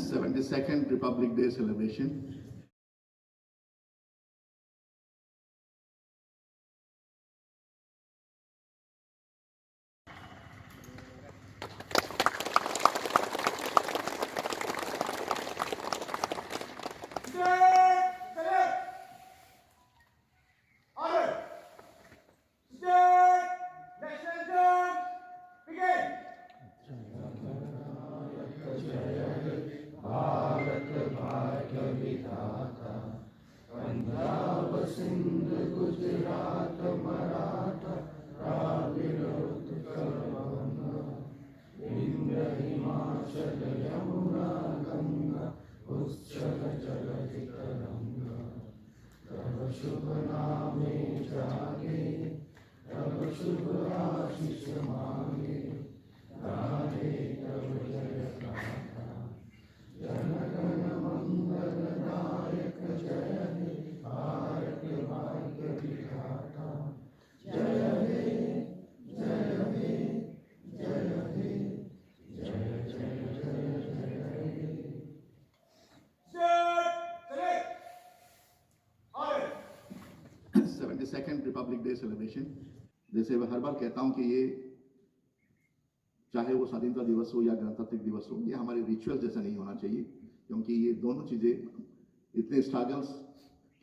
72nd Republic Day celebration. Sindh Gujarat Maratha Dravida Utkal बंगा विंध्य हिमाचल यमुना गंगा उच्चल जलधि तरंगा तब शुभ नामे जागे तब शुभ आशीष मांगे गाहे तब जय गाथा जन गण मंगल नायक जय हे भारत भाग्य विधाता जय हे जय हे जय हे जय जय जय जय हे 72nd Republic Day celebration. जैसे मैं हर बार कहता हूं कि ये चाहे वो स्वाधीनता दिवस हो या गणतंत्र दिवस हो, ये हमारे रिचुअल जैसा नहीं होना चाहिए, क्योंकि ये दोनों चीज़ें इतने स्ट्रगल्स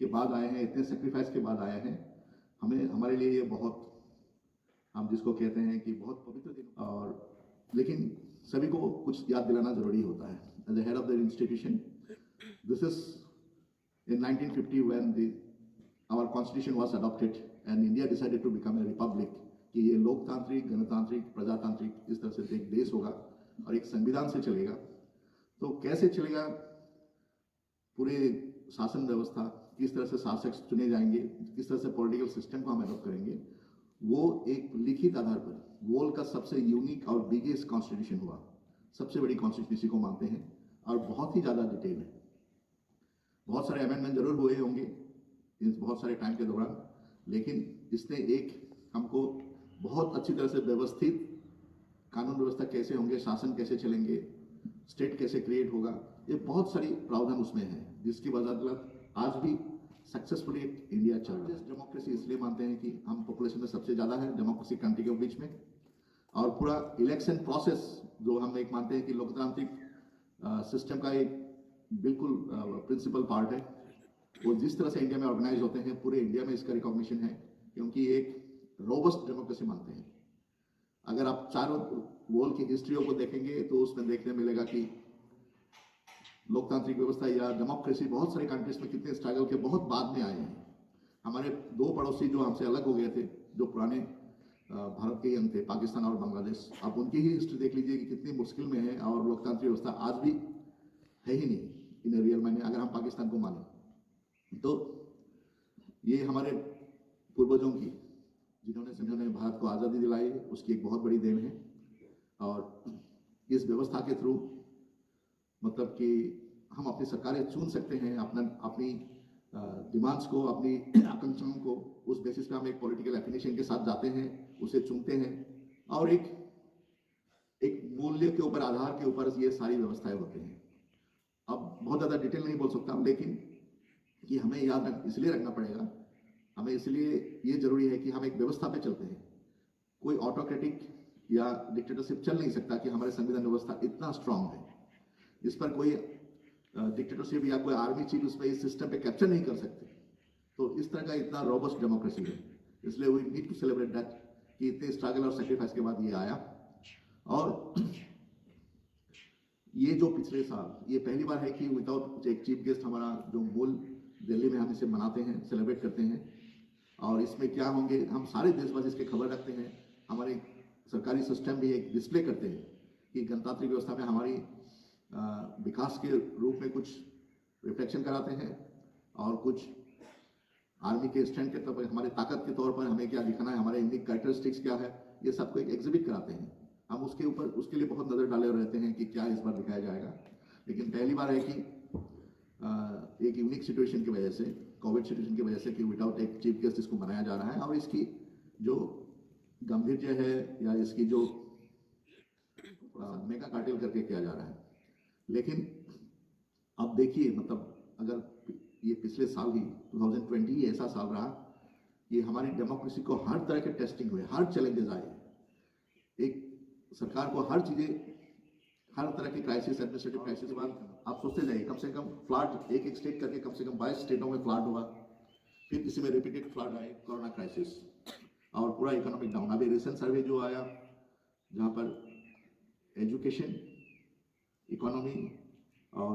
के बाद आए हैं, इतने सेक्रीफाइस के बाद आए हैं। हमारे लिए ये बहुत, हम जिसको कहते हैं कि बहुत पवित्र दिन, और लेकिन सभी को कुछ याद दिलाना ज़रूरी होता है. As the head of the institution, this is in 1950 when our constitution was adopted and India decided to become a republic, कि ये लोकतांत्रिक, गणतांत्रिक, प्रजातांत्रिक इस तरह से एक देश होगा और एक संविधान से चलेगा. तो कैसे चलेगा पूरे शासन व्यवस्था, किस तरह से शासक चुने जाएंगे, किस तरह से पॉलिटिकल सिस्टम को हम एडॉप्ट करेंगे, वो एक लिखित आधार पर वर्ल्ड का सबसे यूनिक और बिगेस्ट कॉन्स्टिट्यूशन हुआ. सबसे बड़ी कॉन्स्टिट्यूशन इसी को मानते हैं और बहुत ही ज़्यादा डिटेल है. बहुत सारे अमेंडमेंट जरूर हुए होंगे इस बहुत सारे टाइम के दौरान, लेकिन इसने एक हमको बहुत अच्छी तरह से व्यवस्थित कानून व्यवस्था कैसे होंगे, शासन कैसे चलेंगे, स्टेट कैसे क्रिएट होगा, ये बहुत सारी प्रावधान उसमें है, जिसकी वजह आज भी सक्सेसफुली इंडिया चल रहा है. डेमोक्रेसी इसलिए मानते हैं कि हम पॉपुलेशन में सबसे ज़्यादा है डेमोक्रेसी कंट्री के बीच में, और पूरा इलेक्शन प्रोसेस जो हम एक मानते हैं कि लोकतांत्रिक सिस्टम का एक बिल्कुल प्रिंसिपल पार्ट है, वो जिस तरह से इंडिया में ऑर्गेनाइज होते हैं, पूरे इंडिया में इसका रिकॉग्निशन है, क्योंकि एक रोबस्ट डेमोक्रेसी मानते हैं. अगर आप चारों वर्ल्ड की हिस्ट्रियों को देखेंगे तो उसमें देखने मिलेगा कि लोकतांत्रिक व्यवस्था या डेमोक्रेसी बहुत सारे कंट्रीज में कितने स्ट्रगल के बहुत बाद में आए हैं. हमारे दो पड़ोसी जो हमसे अलग हो गए थे, जो पुराने भारत के अंग थे, पाकिस्तान और बांग्लादेश, आप उनकी ही हिस्ट्री देख लीजिए कि कितनी मुश्किल में है, और लोकतांत्रिक व्यवस्था आज भी है ही नहीं इन रियल मायने, अगर हम पाकिस्तान को माने तो. ये हमारे पूर्वजों की, जिन्होंने भारत को आज़ादी दिलाई, उसकी एक बहुत बड़ी देन है. और इस व्यवस्था के थ्रू मतलब कि हम अपनी सरकारें चुन सकते हैं, अपनी डिमांड्स को, अपनी आकांक्षाओं को, उस बेसिस पे हम एक पॉलिटिकल एफिलिएशन के साथ जाते हैं, उसे चुनते हैं, और एक मूल्य के ऊपर, आधार के ऊपर ये सारी व्यवस्थाएं होती हैं. अब बहुत ज़्यादा डिटेल नहीं बोल सकता, लेकिन कि हमें याद इसलिए रखना पड़ेगा, हमें इसलिए ये जरूरी है कि हम एक व्यवस्था पे चलते हैं. कोई ऑटोक्रेटिक या डिक्टेटरशिप चल नहीं सकता कि हमारे संविधान व्यवस्था इतना स्ट्रांग है, इस पर कोई डिक्टेटरशिप या कोई आर्मी चीफ उस पर इस सिस्टम पे कैप्चर नहीं कर सकते. तो इस तरह का इतना रोबस्ट डेमोक्रेसी है, इसलिए we need to celebrate that कि इतने स्ट्रगल और सेक्रीफाइस के बाद ये आया. और ये जो पिछले साल ये पहली बार है कि विदाउट एक चीफ गेस्ट, हमारा जो मूल दिल्ली में हम इसे मनाते हैं, सेलिब्रेट करते हैं. और इसमें क्या होंगे, हम सारे देशवासी इसके खबर रखते हैं, हमारे सरकारी सिस्टम भी एक डिस्प्ले करते हैं कि गणतांत्रिक व्यवस्था में हमारी विकास के रूप में कुछ रिफ्लेक्शन कराते हैं, और कुछ आर्मी के स्ट्रेंथ के तौर पर, हमारे ताकत के तौर पर हमें क्या दिखाना है, हमारे यूनिक कैरेक्टरिस्टिक्स क्या है, ये सबको एक एग्जिबिट कराते हैं. हम उसके लिए बहुत नज़र डाले रहते हैं कि क्या इस बार दिखाया जाएगा. लेकिन पहली बार है कि एक यूनिक सिचुएशन की वजह से, कोविड सिचुएशन की वजह से, कि विदाउट एक चीफ गेस्ट इसको मनाया जा रहा है, और इसकी जो गंभीरता है या इसकी जो मेगा कार्टेल करके किया जा रहा है. लेकिन अब देखिए मतलब अगर ये पिछले साल ही 2020 ऐसा साल रहा कि हमारी डेमोक्रेसी को हर तरह के टेस्टिंग हुए, हर चैलेंजेस आए, एक सरकार को हर चीजें, हर तरह की क्राइसिस, एडमिनिस्ट्रेटिव क्राइसिस के बाद आप सोचते जाइए, कम से कम फ्लड एक स्टेट करके कम से कम 22 स्टेटों में फ्लड हुआ, फिर किसी में रिपीटेड फ्लड आए, कोरोना क्राइसिस और पूरा इकोनॉमिक डाउन। अभी रिसेंट सर्वे जो आया जहाँ पर एजुकेशन, इकोनॉमी और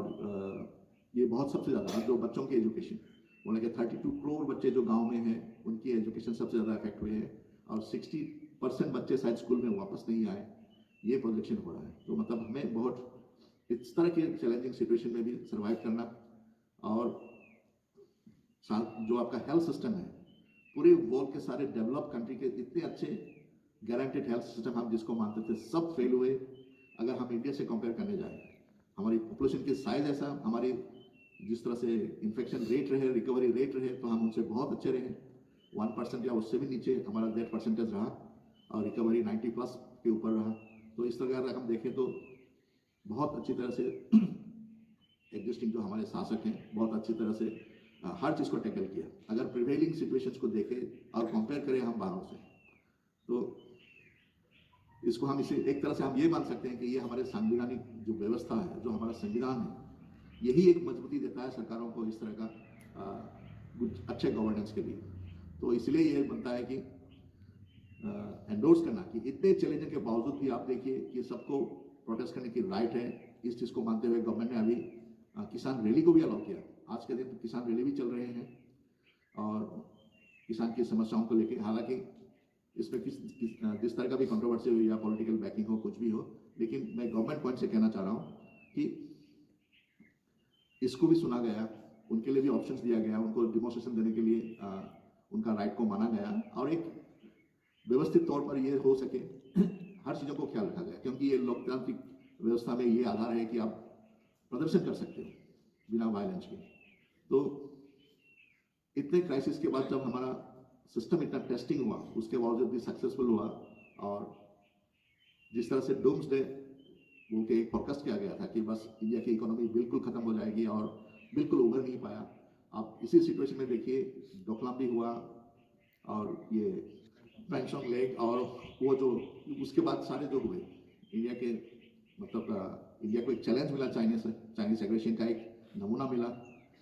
ये बहुत सबसे ज़्यादा जो बच्चों की एजुकेशन, बोले कि 32 करोड़ बच्चे जो गांव में हैं उनकी एजुकेशन सबसे ज़्यादा इफेक्ट हुए हैं और 60% बच्चे शायद स्कूल में वापस नहीं आए, ये प्रोजेक्शन हो रहा है। तो मतलब हमें बहुत इस तरह के चैलेंजिंग सिचुएशन में भी सर्वाइव करना, और जो आपका हेल्थ सिस्टम है पूरे वर्ल्ड के सारे डेवलप कंट्री के इतने अच्छे गारंटेड हेल्थ सिस्टम हम जिसको मानते थे सब फेल हुए। अगर हम इंडिया से कंपेयर करने जाए, हमारी पॉपुलेशन की साइज ऐसा, हमारी जिस तरह से इन्फेक्शन रेट रहे, रिकवरी रेट रहे, तो हम उनसे बहुत अच्छे रहे। 1% या उससे भी नीचे हमारा डेथ परसेंटेज रहा और रिकवरी 90+ के ऊपर रहा। तो इस तरह अगर हम देखें तो बहुत अच्छी तरह से एग्जिस्टिंग जो हमारे शासक हैं बहुत अच्छी तरह से हर चीज़ को टैकल किया। अगर प्रिवेलिंग सिचुएशंस को देखें और कंपेयर करें हम बाहरों से, तो इसको हम इसे एक तरह से हम ये मान सकते हैं कि ये हमारे संवैधानिक जो व्यवस्था है, जो हमारा संविधान है, यही एक मजबूती देता है सरकारों को इस तरह का कुछ अच्छे गवर्नेंस के लिए। तो इसलिए ये बनता है कि एंडोर्स करना कि इतने चैलेंज के बावजूद भी आप देखिए कि सबको प्रोटेस्ट करने की राइट है। इस चीज़ को मानते हुए गवर्नमेंट ने अभी किसान रैली को भी अलाउ किया। आज के दिन तो किसान रैली भी चल रहे हैं और किसान की समस्याओं को लेकर, हालांकि इसमें जिस तरह का भी कंट्रोवर्सी हो या पॉलिटिकल बैकिंग हो, कुछ भी हो, लेकिन मैं गवर्नमेंट पॉइंट से कहना चाह रहा हूँ कि इसको भी सुना गया, उनके लिए भी ऑप्शंस दिया गया, उनको डिमोस्ट्रेशन देने के लिए उनका राइट को माना गया और एक व्यवस्थित तौर पर ये हो सके हर चीज़ों को ख्याल रखा गया, क्योंकि ये लोकतांत्रिक व्यवस्था में ये आधार है कि आप प्रदर्शन कर सकते हो बिना वायलेंस के। तो इतने क्राइसिस के बाद जब हमारा सिस्टम इतना टेस्टिंग हुआ, उसके बावजूद भी सक्सेसफुल हुआ और जिस तरह से डूम्सडे बोल के एक फोरकास्ट किया गया था कि बस इंडिया की इकोनॉमी बिल्कुल खत्म हो जाएगी और बिल्कुल उभर नहीं पाया। आप इसी सिचुएशन में देखिए डोकलाम भी हुआ और ये पैंगोंग लेक और वो जो उसके बाद सारे जो हुए इंडिया के, मतलब इंडिया को एक चैलेंज मिला, चाइनीज एग्रेशन का एक नमूना मिला।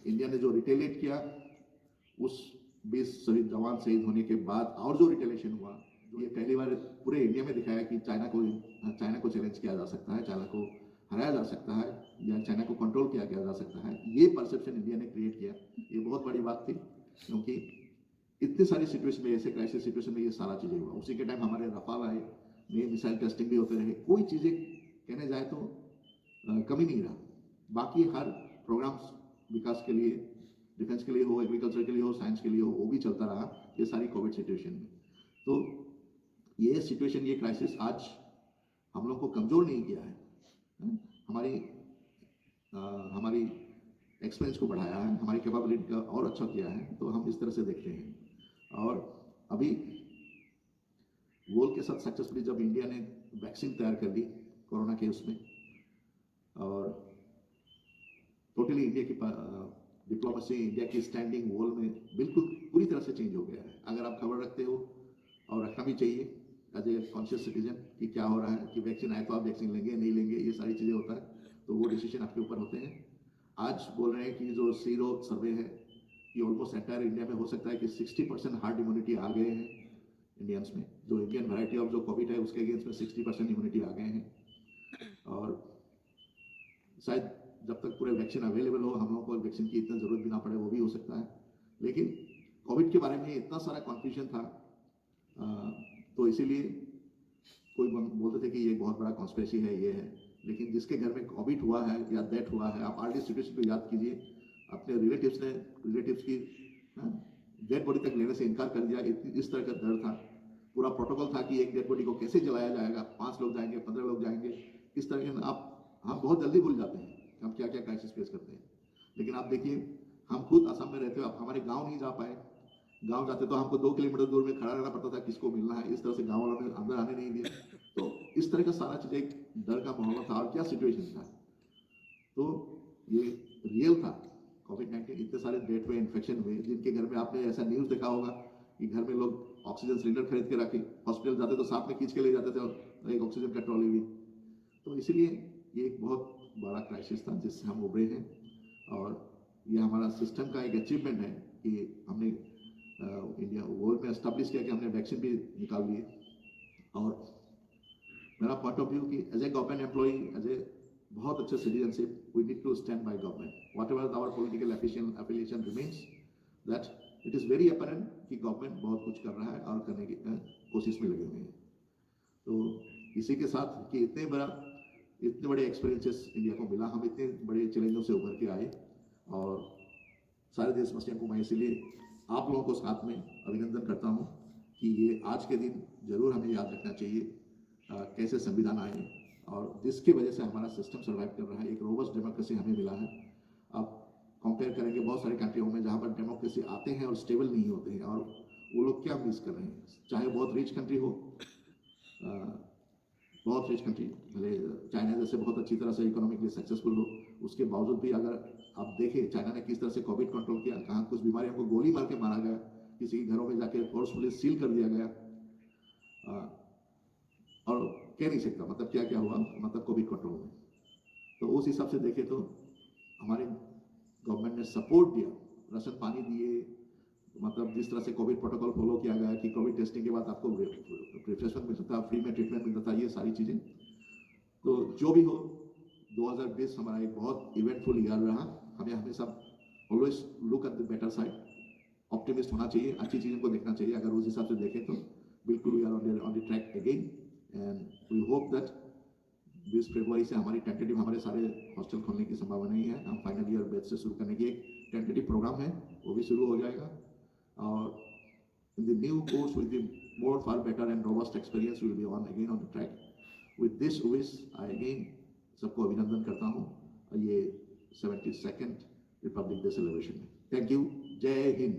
इंडिया ने जो रिटेलिएट किया उस 20 जवान शहीद होने के बाद और जो रिटेलिएशन हुआ, जो ये पहली बार पूरे इंडिया में दिखाया कि चाइना को चैलेंज किया जा सकता है, चाइना को हराया जा सकता है या चाइना को कंट्रोल किया जा सकता है। ये परसेप्शन इंडिया ने क्रिएट किया, ये बहुत बड़ी बात थी, क्योंकि इतनी सारी सिचुएशन में, ऐसे क्राइसिस सिचुएशन में ये सारा चीज़ें हुआ। उसी के टाइम हमारे रफाल आए, नए मिसाइल टेस्टिंग भी होते रहे, कोई चीज़ें कहने जाए तो कमी नहीं रहा। बाकी हर प्रोग्राम्स विकास के लिए, डिफेंस के लिए हो, एग्रीकल्चर के लिए हो, साइंस के लिए हो, वो भी चलता रहा ये सारी कोविड सिचुएशन में। तो ये सिचुएशन, ये क्राइसिस आज हम लोग को कमज़ोर नहीं किया है, हमारी एक्सपेंस को बढ़ाया है, हमारी कैपेबिलिटी का और अच्छा किया है। तो हम इस तरह से देखते हैं। और अभी वर्ल्ड के साथ सक्सेसफुली जब इंडिया ने वैक्सीन तैयार कर दी कोरोना के उसमें, और टोटली इंडिया की डिप्लोमेसी, इंडिया की स्टैंडिंग वर्ल्ड में बिल्कुल पूरी तरह से चेंज हो गया है। अगर आप खबर रखते हो, और रखना भी चाहिए एज ए कॉन्शियस सिटीजन कि क्या हो रहा है, कि वैक्सीन आए तो आप वैक्सीन लेंगे नहीं लेंगे, ये सारी चीज़ें होता है, तो वो डिसीजन आपके ऊपर होते हैं। आज बोल रहे हैं कि जो सीरो सर्वे है कि ऑलमोस्ट एंटायर इंडिया में हो सकता है कि 60% हार्ड इम्यूनिटी आ गए हैं इंडियंस में। जो इंडियन वैरायटी ऑफ जो कोविड है उसके अगेंस्ट में 60% इम्यूनिटी आ गए हैं। और शायद जब तक पूरे वैक्सीन अवेलेबल हो, हम लोगों को वैक्सीन की इतना ज़रूरत भी ना पड़े, वो भी हो सकता है। लेकिन कोविड के बारे में इतना सारा कन्फ्यूजन था, तो इसीलिए कोई बोलते थे कि ये बहुत बड़ा कॉन्स्पिरेसी है, ये है। लेकिन जिसके घर में कोविड हुआ है या डेथ हुआ है, आप आर्ली सिचुएशन को याद कीजिए, अपने रिलेटिव्स की डेड बॉडी तक लेने से इनकार कर दिया। इस तरह का डर था, पूरा प्रोटोकॉल था कि एक डेड बॉडी को कैसे जलाया जाएगा, 5 लोग जाएंगे, 15 लोग जाएंगे, इस तरह के हम बहुत जल्दी भूल जाते हैं हम क्या क्या क्राइसिस फेस करते हैं। लेकिन आप देखिए, हम खुद असम में रहते हो, आप हमारे गाँव नहीं जा पाए, गांव जाते तो हमको 2 किलोमीटर दूर में खड़ा रहना पड़ता था किसको मिलना है, इस तरह से गांव वालों ने अंदर आने नहीं दिया। तो इस तरह का सारा चीज़ एक डर का माहौल था और क्या सिचुएशन था। तो ये रियल था। कोविड-19 इतने सारे डेथ हुए, इन्फेक्शन हुए, जिनके घर में आपने ऐसा न्यूज़ देखा होगा कि घर में लोग ऑक्सीजन सिलेंडर खरीद के रखे, हॉस्पिटल जाते तो साथ में खींच के ले जाते थे और एक ऑक्सीजन का ट्रॉली भी। तो इसलिए ये एक बहुत बड़ा क्राइसिस था जिससे हम उभरे हैं, और ये हमारा सिस्टम का एक अचीवमेंट है कि हमने इंडिया वर्ल्ड में एस्टेब्लिश किया कि हमने वैक्सीन भी निकाल लिए। और मेरा पॉइंट ऑफ व्यू कि as a government employee, as a बहुत अच्छे citizenship, we need to stand by government whatever our political affiliation remains, that it is very apparent कि गवर्नमेंट बहुत कुछ कर रहा है और करने की कोशिश में लगे हुए हैं। तो इसी के साथ कि इतने बड़े एक्सपीरियंसेस इंडिया को मिला, हम इतने बड़े चैलेंजों से उभर के आए, और सारे देशवासियों को मैं इसीलिए आप लोगों को साथ में अभिनंदन करता हूँ कि ये आज के दिन जरूर हमें याद रखना चाहिए कैसे संविधान आए और जिसकी वजह से हमारा सिस्टम सर्वाइव कर रहा है, एक रोबस्ट डेमोक्रेसी हमें मिला है। अब कंपेयर करेंगे बहुत सारे कंट्रियों में जहाँ पर डेमोक्रेसी आते हैं और स्टेबल नहीं होते हैं, और वो लोग क्या मिस कर रहे हैं, चाहे बहुत रिच कंट्री हो, बहुत रिच कंट्री, भले चाइना जैसे बहुत अच्छी तरह से इकोनॉमिकली सक्सेसफुल हो, उसके बावजूद भी अगर आप देखें चाइना ने किस तरह से कोविड कंट्रोल किया, कहाँ कुछ बीमारियों को गोली मार के मारा गया, किसी के घरों में जाके फोर्सफुली सील कर दिया गया, और कह नहीं सकता मतलब क्या क्या हुआ मतलब कोविड कंट्रोल में। तो उस हिसाब से देखें तो हमारे गवर्नमेंट ने सपोर्ट दिया, राशन पानी दिए, मतलब जिस तरह से कोविड प्रोटोकॉल फॉलो किया गया कि कोविड टेस्टिंग के बाद आपको रिफ्रेशमेंट मिलता था, फ्री में ट्रीटमेंट मिलता था, ये सारी चीज़ें। तो जो भी हो, 2020 हमारा एक बहुत इवेंटफुल ईयर रहा। हमें हमेशा always look at the better side, optimist होना चाहिए, अच्छी चीज़ों को देखना चाहिए। अगर उस हिसाब से देखें तो बिल्कुल we are on the track again, and we hope that 20 फरवरी से हमारी टेंटेटिव हमारे सारे हॉस्टल खोलने की संभावना नहीं है। हम फाइनल ईयर बैच से शुरू करने की एक टेंटेटिव प्रोग्राम है, वो भी शुरू हो जाएगा, और in the new course will be more far better and robust experience will be on the track. With this wish, I again सबको अभिनंदन करता हूँ ये 72nd रिपब्लिक डे सेलिब्रेशन में। थैंक यू, जय हिंद।